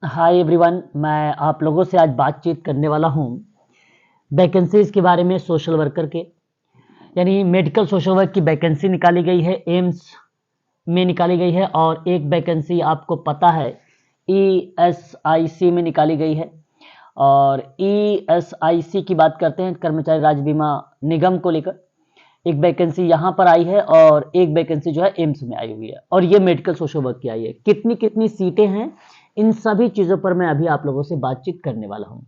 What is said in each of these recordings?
Hi everyone, मैं आप लोगों से आज बातचीत करने वाला हूँ वैकेंसीज के बारे में। सोशल वर्कर के यानी मेडिकल सोशल वर्क की वैकेंसी निकाली गई है, एम्स में निकाली गई है। और एक वैकेंसी आपको पता है ईएसआईसी में निकाली गई है। और ईएसआईसी की बात करते हैं, कर्मचारी राज्य बीमा निगम को लेकर एक वैकेंसी यहाँ पर आई है और एक वैकेंसी जो है एम्स में आई हुई है, और ये मेडिकल सोशल वर्क की आई है। कितनी कितनी सीटें हैं, इन सभी चीज़ों पर मैं अभी आप लोगों से बातचीत करने वाला हूँ।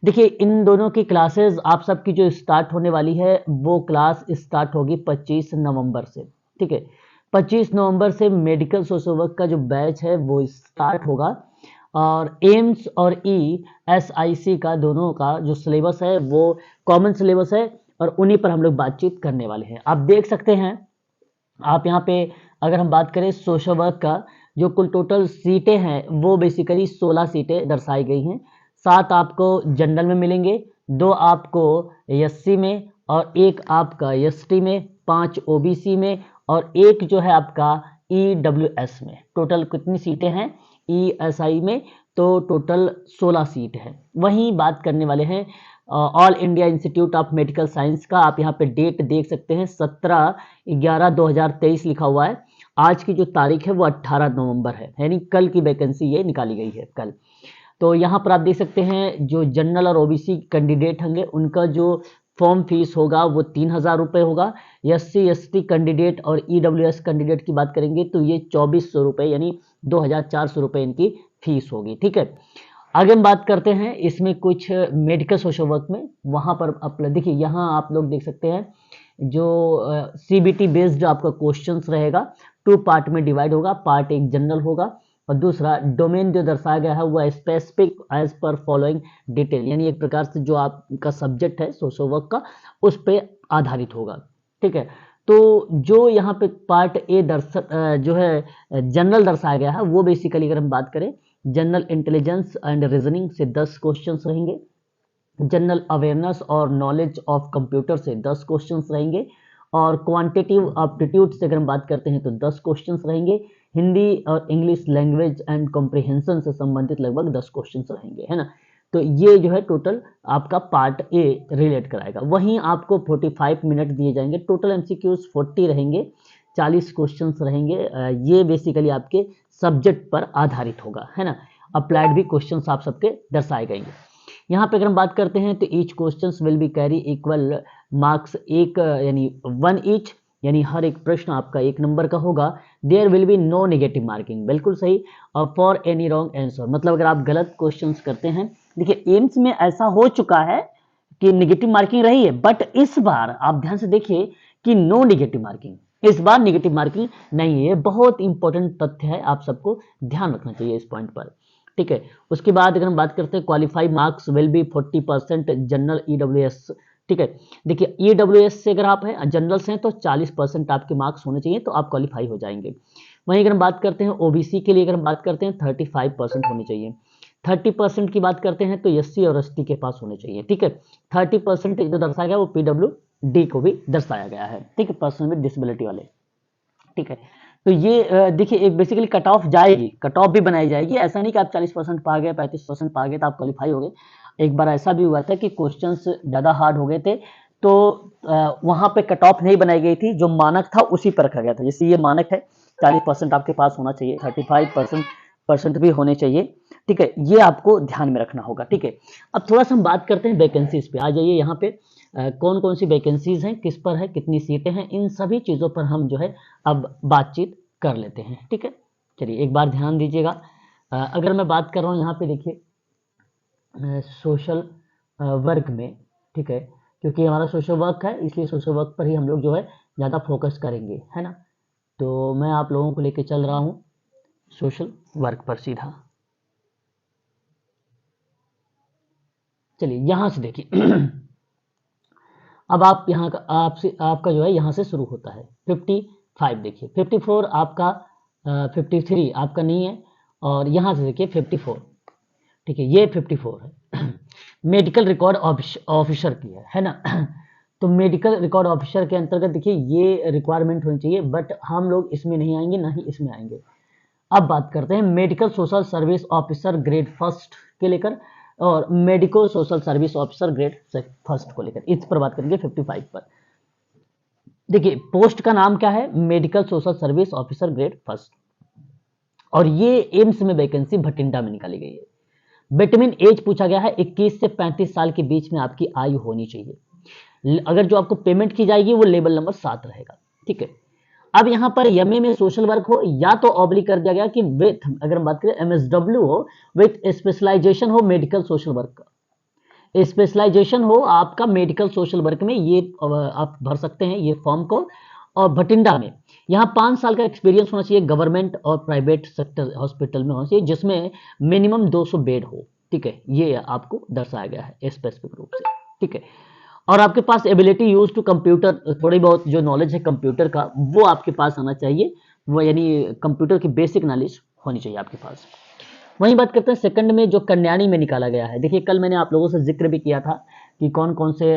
देखिए, इन दोनों की क्लासेस आप सबकी जो स्टार्ट होने वाली है वो क्लास स्टार्ट होगी 25 नवंबर से। ठीक है, 25 नवंबर से मेडिकल सोशल वर्क का जो बैच है वो स्टार्ट होगा। और एम्स और ईएसआईसी का दोनों का जो सिलेबस है वो कॉमन सिलेबस है, और उन्हीं पर हम लोग बातचीत करने वाले हैं। आप देख सकते हैं, आप यहाँ पे अगर हम बात करें सोशल वर्क का, जो कुल टोटल सीटें हैं वो बेसिकली 16 सीटें दर्शाई गई हैं। 7 आपको जनरल में मिलेंगे, 2 आपको एससी में, और 1 आपका एसटी में, 5 ओबीसी में, और 1 जो है आपका ईडब्ल्यूएस में। टोटल कितनी सीटें हैं ईएसआई में? तो टोटल 16 सीट है। वहीं बात करने वाले हैं all India institute of medical science का। आप यहाँ पे डेट देख सकते हैं, 17/11/2023 लिखा हुआ है। आज की जो तारीख है वो 18 नवंबर है, यानी कल की वैकेंसी ये निकाली गई है कल। तो यहाँ पर आप देख सकते हैं, जो जनरल और ओबीसी कैंडिडेट होंगे उनका जो फॉर्म फीस होगा वो 3,000 रुपये होगा। एससी एसटी कैंडिडेट और ईडब्ल्यूएस कैंडिडेट की बात करेंगे तो ये 2400 रुपये यानी 2,400 रुपये इनकी फीस होगी। ठीक है, आगे हम बात करते हैं इसमें कुछ मेडिकल सोशल वर्क में। वहाँ पर आप देखिए, यहाँ आप लोग देख सकते हैं जो सीबीटी बेस्ड आपका क्वेश्चंस रहेगा। 2 पार्ट में डिवाइड होगा। पार्ट 1 जनरल होगा, और दूसरा डोमेन जो दर्शाया गया है वो specific as per following detail, यानी एक प्रकार से जो आपका सब्जेक्ट है सोशल वर्क का उस पर आधारित होगा। ठीक है, तो जो यहाँ पे पार्ट ए जो है जनरल दर्शाया गया है वो बेसिकली अगर हम बात करें, जनरल इंटेलिजेंस एंड रीजनिंग से 10 क्वेश्चंस रहेंगे। जनरल अवेयरनेस और नॉलेज ऑफ कंप्यूटर से 10 क्वेश्चंस रहेंगे। और क्वांटिटेटिव एप्टीट्यूड से अगर हम बात करते हैं तो 10 क्वेश्चंस रहेंगे। हिंदी और इंग्लिश लैंग्वेज एंड कॉम्प्रिहेंशन से संबंधित लगभग 10 क्वेश्चंस रहेंगे, है ना। तो ये जो है टोटल आपका पार्ट ए रिलेट कराएगा। वहीं आपको 45 मिनट दिए जाएंगे। टोटल एमसीक्यूज 40 रहेंगे, 40 क्वेश्चंस रहेंगे। ये बेसिकली आपके सब्जेक्ट पर आधारित होगा, है ना। अप्लाइड भी क्वेश्चंस आप सबके दर्शाए गए। यहाँ पे अगर हम बात करते हैं तो each questions will be carry equal marks, एक यानी 1 ईच, यानी हर एक प्रश्न आपका 1 नंबर का होगा। There will be no negative marking, बिल्कुल सही। और फॉर एनी रॉन्ग आंसर, मतलब अगर आप गलत क्वेश्चंस करते हैं। देखिए, एम्स में ऐसा हो चुका है कि नेगेटिव मार्किंग रही है, बट इस बार आप ध्यान से देखिए कि नो नेगेटिव मार्किंग, इस बार नेगेटिव मार्किंग नहीं है। बहुत इंपॉर्टेंट तथ्य है, आप सबको ध्यान रखना चाहिए इस पॉइंट पर। ठीक है, उसके बाद अगर हम बात करते हैं qualified marks will be 40% general EWS. ठीक है, देखिए ईडब्ल्यूएस से अगर आप हैं, जनरल से हैं तो 40% आपके मार्क्स होने चाहिए, तो आप क्वालिफाई हो जाएंगे। वहीं अगर हम बात करते हैं ओबीसी के लिए, अगर हम बात करते हैं 35% होने चाहिए। 30% की बात करते हैं तो एससी और एसटी के पास होने चाहिए। ठीक है, 30% जो दर्शाया गया वो पीडब्ल्यू डी को भी दर्शाया गया है। ठीक है, पर्सन विद डिसेबिलिटी वाले। ठीक है, तो ये देखिए एक बेसिकली कट ऑफ जाएगी, कट ऑफ भी बनाई जाएगी। ऐसा नहीं कि आप 40% पा गए, 35% पा गए तो आप क्वालिफाई हो गए। एक बार ऐसा भी हुआ था कि क्वेश्चंस ज़्यादा हार्ड हो गए थे, तो वहाँ पे कट ऑफ नहीं बनाई गई थी, जो मानक था उसी पर रखा गया था। जैसे ये मानक है 40% आपके पास होना चाहिए, 35% भी होने चाहिए। ठीक है, ये आपको ध्यान में रखना होगा। ठीक है, अब थोड़ा सा हम बात करते हैं वैकेंसीज पे। आ जाइए यहाँ पे, कौन कौन सी वैकेंसीज हैं, किस पर है, कितनी सीटें हैं, इन सभी चीज़ों पर हम जो है अब बातचीत कर लेते हैं। ठीक है, चलिए एक बार ध्यान दीजिएगा। अगर मैं बात कर रहा हूँ यहाँ पे, देखिए सोशल वर्क में। ठीक है, क्योंकि हमारा सोशल वर्क है इसलिए सोशल वर्क पर ही हम लोग जो है ज़्यादा फोकस करेंगे, है ना। तो मैं आप लोगों को लेके चल रहा हूँ सोशल वर्क पर सीधा। चलिए यहाँ से देखिए अब आप यहाँ का आपसे आपका जो है यहाँ से शुरू होता है 55। देखिए 54 आपका, 53 आपका नहीं है, और यहाँ से देखिए 54। ठीक है, ये 54 है मेडिकल रिकॉर्ड ऑफिसर की है ना तो मेडिकल रिकॉर्ड ऑफिसर के अंतर्गत देखिए ये रिक्वायरमेंट होनी चाहिए, बट हम लोग इसमें नहीं आएंगे, ना ही इसमें आएंगे। अब बात करते हैं medical social service officer grade first के लेकर और medico social service officer grade first को लेकर, इस पर बात करेंगे 55 पर। देखिए पोस्ट का नाम क्या है, medical social service officer grade first, और ये एम्स में वैकेंसी भटिंडा में निकाली गई है। विटामिन एज पूछा गया है, 21 से 35 साल के बीच में आपकी आयु होनी चाहिए। अगर जो आपको पेमेंट की जाएगी वो लेवल नंबर 7 रहेगा, ठीक है। अब यहाँ पर एमए में सोशल वर्क हो या तो ऑब्लिक कर दिया गया कि विथ, अगर हम बात करें एमएसडब्ल्यू हो विथ स्पेशलाइजेशन हो मेडिकल सोशल वर्क का, स्पेशलाइजेशन हो आपका मेडिकल सोशल वर्क में, ये आप भर सकते हैं ये फॉर्म को। और भटिंडा में यहाँ 5 साल का एक्सपीरियंस होना चाहिए गवर्नमेंट और प्राइवेट सेक्टर हॉस्पिटल में होना चाहिए, जिसमें मिनिमम 200 बेड हो, ठीक है। ये आपको दर्शाया गया है स्पेसिफिक रूप से, ठीक है। और आपके पास एबिलिटी यूज टू कंप्यूटर, थोड़ी बहुत जो नॉलेज है कंप्यूटर का वो आपके पास आना चाहिए, वो यानी कंप्यूटर की बेसिक नॉलेज होनी चाहिए आपके पास। वहीं बात करते हैं सेकंड में जो कल्याणी में निकाला गया है। देखिए कल मैंने आप लोगों से जिक्र भी किया था कि कौन कौन से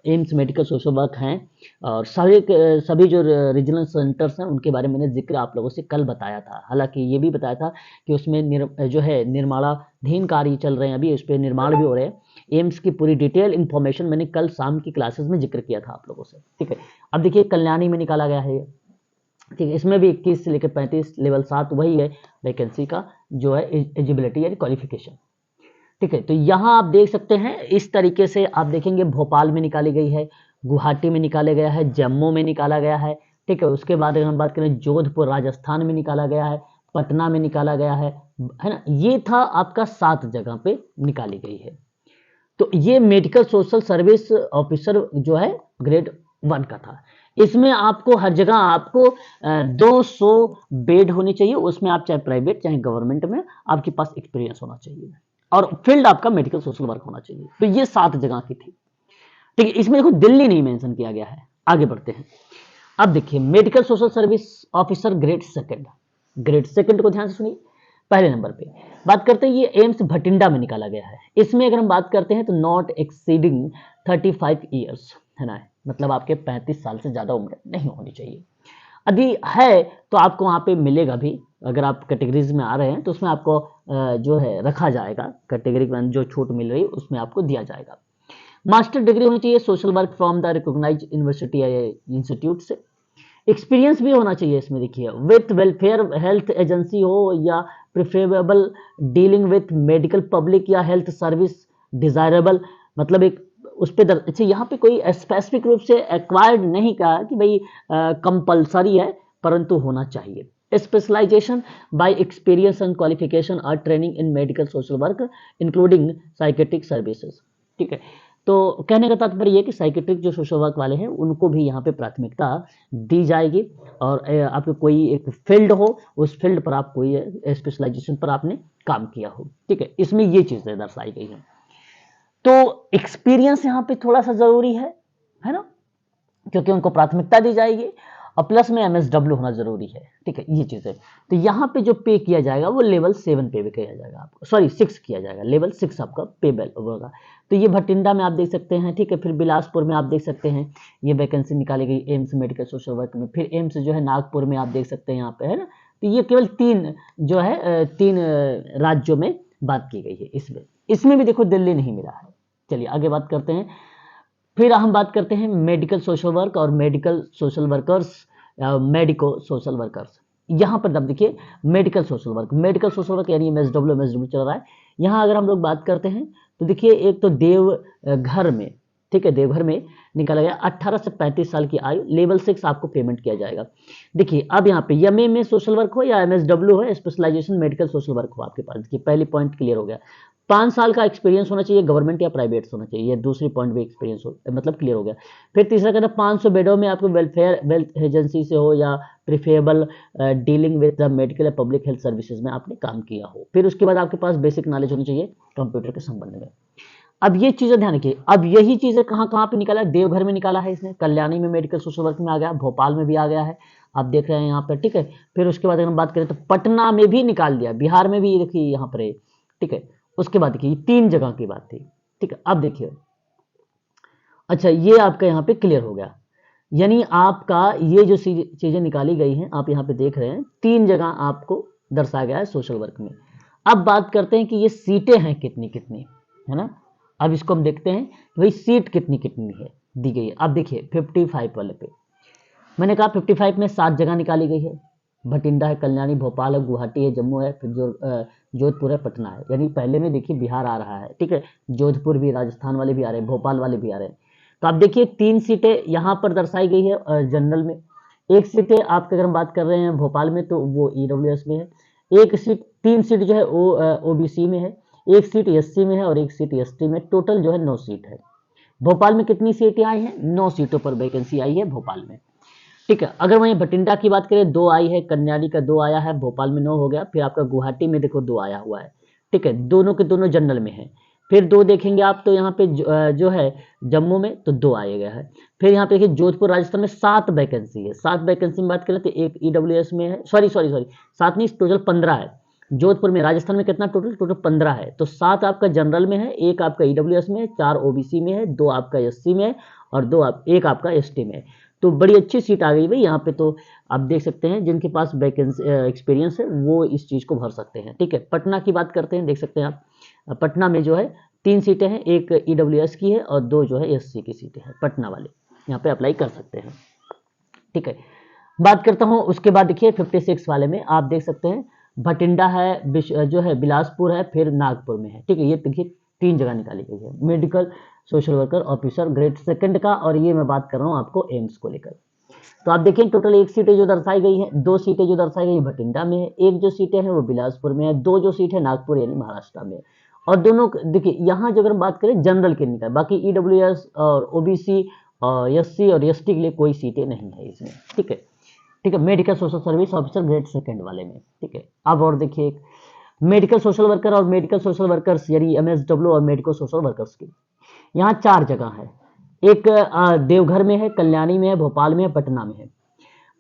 एम्स मेडिकल सोशल वर्क हैं, और सभी जो रीजनल सेंटर्स हैं उनके बारे में मैंने जिक्र आप लोगों से कल बताया था। हालांकि ये भी बताया था कि उसमें जो है निर्माणाधीन कार्य चल रहे हैं, अभी उस पर निर्माण भी हो रहे हैं। एम्स की पूरी डिटेल इंफॉर्मेशन मैंने कल शाम की क्लासेस में जिक्र किया था आप लोगों से, ठीक है। अब देखिए कल्याणी में निकाला गया है, ठीक है। इसमें भी 21 से लेकर 35 लेवल 7 वही है वैकेंसी का जो है एलिजिबिलिटी यानी क्वालिफिकेशन, ठीक है। तो यहाँ आप देख सकते हैं इस तरीके से आप देखेंगे भोपाल में निकाली गई है, गुवाहाटी में निकाला गया है, जम्मू में निकाला गया है, ठीक है। उसके बाद अगर हम बात करें जोधपुर राजस्थान में निकाला गया है, पटना में निकाला गया है ना। ये था आपका 7 जगह पे निकाली गई है। तो ये मेडिकल सोशल सर्विस ऑफिसर जो है ग्रेड 1 का था। इसमें आपको हर जगह आपको 200 बेड होनी चाहिए, उसमें आप चाहे प्राइवेट चाहे गवर्नमेंट में आपके पास एक्सपीरियंस होना चाहिए, और फील्ड आपका मेडिकल सोशल वर्क होना चाहिए। तो ये 7 जगह की थी, ठीक है। इसमें देखो दिल्ली नहीं मेंशन किया गया है। आगे बढ़ते हैं। अब देखिए medical social service officer grade second को ध्यान से सुनिए। पहले नंबर पे बात करते हैं, ये एम्स भटिंडा में निकाला गया है। इसमें अगर हम बात करते हैं तो नॉट एक्सीडिंग 35 ईयर्स है ना, मतलब आपके 35 साल से ज्यादा उम्र नहीं होनी चाहिए। यदि है तो आपको वहाँ पे मिलेगा भी, अगर आप कैटेगरीज में आ रहे हैं तो उसमें आपको जो है रखा जाएगा, कैटेगरी में जो छूट मिल रही है उसमें आपको दिया जाएगा। मास्टर डिग्री होनी चाहिए social work from the recognised university या इंस्टीट्यूट से। एक्सपीरियंस भी होना चाहिए इसमें, देखिए विथ वेलफेयर हेल्थ एजेंसी हो या preferable dealing with medical public या हेल्थ सर्विस डिजायरेबल, मतलब एक उस पर अच्छा यहाँ पे कोई स्पेसिफिक रूप से एक्वायर्ड नहीं कहा कि भाई कंपलसरी है, परंतु होना चाहिए। Specialisation by experience and qualification और training in medical social work including psychiatric services, ठीक है। तो कहने का तात्पर्य यह कि साइकेट्रिक जो सोशल वर्क वाले हैं उनको भी यहाँ पे प्राथमिकता दी जाएगी, और आपको कोई एक फील्ड हो उस फील्ड पर आप कोई स्पेशलाइजेशन पर आपने काम किया हो, ठीक है। इसमें ये चीजें दर्शाई गई हैं। तो एक्सपीरियंस यहाँ पे थोड़ा सा जरूरी है ना, क्योंकि उनको प्राथमिकता दी जाएगी, और प्लस में एमएसडब्ल्यू होना जरूरी है, ठीक है। ये चीज है। तो यहाँ पे जो पे किया जाएगा वो लेवल 7 पे भी किया जाएगा आपको, सॉरी 6 किया जाएगा, लेवल 6 आपका पे बेल होगा। तो ये भटिंडा में आप देख सकते हैं, ठीक है। फिर बिलासपुर में आप देख सकते हैं ये वैकेंसी निकाली गई एम्स मेडिकल सोशल वर्क में। फिर एम्स जो है नागपुर में आप देख सकते हैं यहाँ पे, है ना। तो ये केवल 3 जो है 3 राज्यों में बात की गई है। इसमें भी देखो दिल्ली नहीं मिला है। चलिए आगे बात करते हैं। फिर हम बात करते हैं मेडिकल सोशल वर्क और medical social workers, medico social workers. यहाँ पर अब देखिए मेडिकल सोशल वर्क यानी एमएसडब्ल्यू चल रहा है। यहाँ अगर हम लोग बात करते हैं तो देखिए एक तो देवघर में, ठीक है, देवघर में निकाला गया 18 से 35 साल की आयु, लेवल 6 आपको पेमेंट किया जाएगा। देखिए अब यहाँ पे एमए में सोशल वर्क हो या एमएसडब्ल्यू हो, स्पेशलाइजेशन मेडिकल सोशल वर्क हो आपके पास, देखिए पहली पॉइंट क्लियर हो गया। 5 साल का एक्सपीरियंस होना चाहिए, गवर्नमेंट या प्राइवेट होना चाहिए, ये दूसरी पॉइंट भी एक्सपीरियंस हो मतलब क्लियर हो गया। फिर तीसरा कहना 500 बेडों में आपको वेल्थ एजेंसी से हो या preferable dealing with the medical या पब्लिक हेल्थ सर्विसेज में आपने काम किया हो। फिर उसके बाद आपके पास बेसिक नॉलेज होनी चाहिए कंप्यूटर के संबंध में। अब ये चीजें ध्यान रखिए, अब यही चीजें कहाँ कहाँ पे निकाला है, देवघर में निकाला है इसने, कल्याणी में मेडिकल सोशल वर्क में आ गया, भोपाल में भी आ गया है, आप देख रहे हैं यहाँ पर, ठीक है। फिर उसके बाद अगर हम बात करें तो पटना में भी निकाल दिया, बिहार में भी देखिए यहाँ पर, ठीक है। उसके बाद देखिए 3 जगह की बात थी, ठीक है। अब देखिए अच्छा ये आपका यहाँ पे क्लियर हो गया, यानी आपका ये जो चीजें निकाली गई हैं आप यहाँ पे देख रहे हैं 3 जगह आपको दर्शाया गया है सोशल वर्क में। अब बात करते हैं कि ये सीटें हैं कितनी कितनी, है ना। अब इसको हम देखते हैं कि भाई सीट कितनी कितनी है दी गई है। अब देखिए 55 वाले पे मैंने कहा 55 में 7 जगह निकाली गई है। भटिंडा है, कल्याणी, भोपाल है, गुवाहाटी है, जम्मू है, फिर जोधपुर है, पटना है। यानी पहले में देखिए बिहार आ रहा है, ठीक है, जोधपुर भी, राजस्थान वाले भी आ रहे हैं, भोपाल वाले भी आ रहे हैं। तो आप देखिए 3 सीटें यहाँ पर दर्शाई गई है जनरल में। एक सीटें आपके अगर हम बात कर रहे हैं भोपाल में तो वो ईडब्ल्यूएस में है। एक सीट 3 सीट जो है ओबीसी में है, एक सीट एससी में है और एक सीट एसटी में। टोटल जो है 9 सीट है। भोपाल में कितनी सीटें आई हैं? 9 सीटों पर वैकेंसी आई है भोपाल में, ठीक है। अगर वहीं भटिंडा की बात करें 2 आई है, कन्याड़ी का 2 आया है, भोपाल में 9 हो गया। फिर आपका गुवाहाटी में देखो 2 आया हुआ है, ठीक है, दोनों के दोनों जनरल में है। फिर 2 देखेंगे आप तो यहाँ पे जो है जम्मू में तो 2 आया गया है। फिर यहाँ पे देखिए जोधपुर राजस्थान में 7 वैकेंसी है। 7 वैकेंसी में बात करें तो एक ईडब्ल्यूएस में है, सॉरी 7 नहीं, टोटल 15 है। जोधपुर में, राजस्थान में कितना टोटल 15 है। तो 7 आपका जनरल में है, एक आपका ईडब्ल्यूएस में है, 4 ओबीसी में है, 2 आपका एससी में है और एक आपका एसटी में है। तो बड़ी अच्छी सीट आ गई भाई यहाँ पे। तो आप देख सकते हैं जिनके पास वैकेंसी एक्सपीरियंस है वो इस चीज़ को भर सकते हैं, ठीक है। पटना की बात करते हैं, देख सकते हैं आप पटना में जो है 3 सीटें हैं, एक ईडब्ल्यूएस की है और 2 जो है एससी की सीटें हैं। पटना वाले यहाँ पे अप्लाई कर सकते हैं, ठीक है। बात करता हूँ उसके बाद देखिए 56 वाले में आप देख सकते हैं भटिंडा है, जो है बिलासपुर है, फिर नागपुर में है, ठीक है। ये देखिए 3 जगह निकाली गई है। Medical social worker officer grade 2 का, और ये मैं बात कर रहा हूँ आपको एम्स को लेकर। तो आप देखिए टोटल 1 सीटें जो दर्शाई गई है, 2 सीटें जो दर्शाई गई भटिंडा में है, एक जो सीटें हैं वो बिलासपुर में है, 2 जो सीट है नागपुर यानी महाराष्ट्र में। और दोनों देखिए यहाँ जो अगर हम बात करें जनरल के निकाल, बाकी ईडब्ल्यूएस और ओबीसी और एससी और एसटी के लिए कोई सीटें नहीं है इसमें, ठीक है, ठीक है। Medical social service officer grade 2 वाले में, ठीक है। अब और देखिए एक मेडिकल सोशल वर्कर और मेडिकल सोशल वर्कर्स यानी एमएसडब्ल्यू और मेडिकल सोशल वर्कर्स की यहाँ 4 जगह है। एक देवघर में है, कल्याणी में है, भोपाल में है, पटना में है।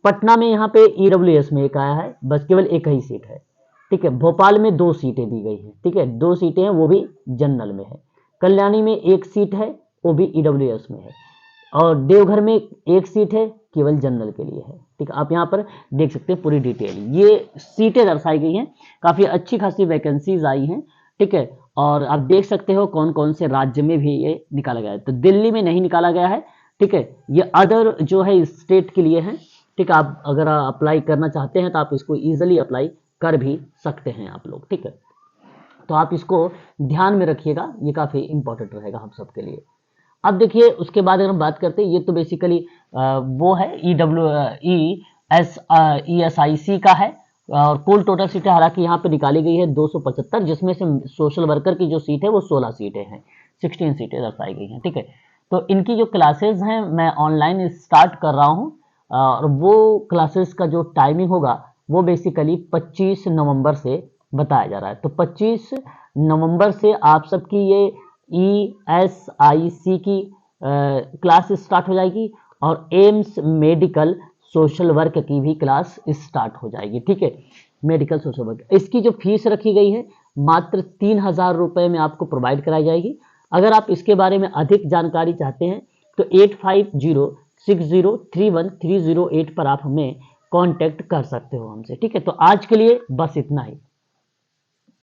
पटना में यहाँ पे ईडब्ल्यूएस में एक आया है, बस केवल एक ही सीट है, ठीक है। भोपाल में 2 सीटें दी गई हैं, ठीक है, 2 सीटें हैं वो भी जनरल में है। कल्याणी में 1 सीट है वो भी ईडब्ल्यूएस में है और देवघर में 1 सीट है केवल जनरल के लिए है, ठीक है। आप यहाँ पर देख सकते हैं पूरी डिटेल, ये सीटें दर्शाई गई हैं। काफ़ी अच्छी खासी वैकेंसीज आई हैं, ठीक है। और आप देख सकते हो कौन कौन से राज्य में भी ये निकाला गया है। तो दिल्ली में नहीं निकाला गया है, ठीक है, ये अदर जो है स्टेट के लिए है, ठीक है। आप अगर अप्लाई करना चाहते हैं तो आप इसको ईजिली अप्लाई कर भी सकते हैं आप लोग, ठीक है। तो आप इसको ध्यान में रखिएगा, ये काफ़ी इंपॉर्टेंट रहेगा हम सबके लिए। अब देखिए उसके बाद अगर हम बात करते हैं, ये तो बेसिकली वो है ESIC का है और कुल टोटल सीटें हालांकि यहाँ पे निकाली गई है 275, जिसमें से सोशल वर्कर की जो सीट है वो 16 सीटें हैं, 16 सीटें दर्शाई गई हैं, ठीक है। तो इनकी जो क्लासेस हैं मैं ऑनलाइन स्टार्ट कर रहा हूँ और वो क्लासेस का जो टाइमिंग होगा वो बेसिकली 25 नवंबर से बताया जा रहा है। तो 25 नवंबर से आप सबकी ये ESIC की क्लास स्टार्ट हो जाएगी और एम्स मेडिकल सोशल वर्क की भी क्लास स्टार्ट हो जाएगी, ठीक है। मेडिकल सोशल वर्क इसकी जो फीस रखी गई है मात्र 3000 रुपये में आपको प्रोवाइड कराई जाएगी। अगर आप इसके बारे में अधिक जानकारी चाहते हैं तो 8506031308 पर आप हमें कांटेक्ट कर सकते हो हमसे, ठीक है। तो आज के लिए बस इतना ही।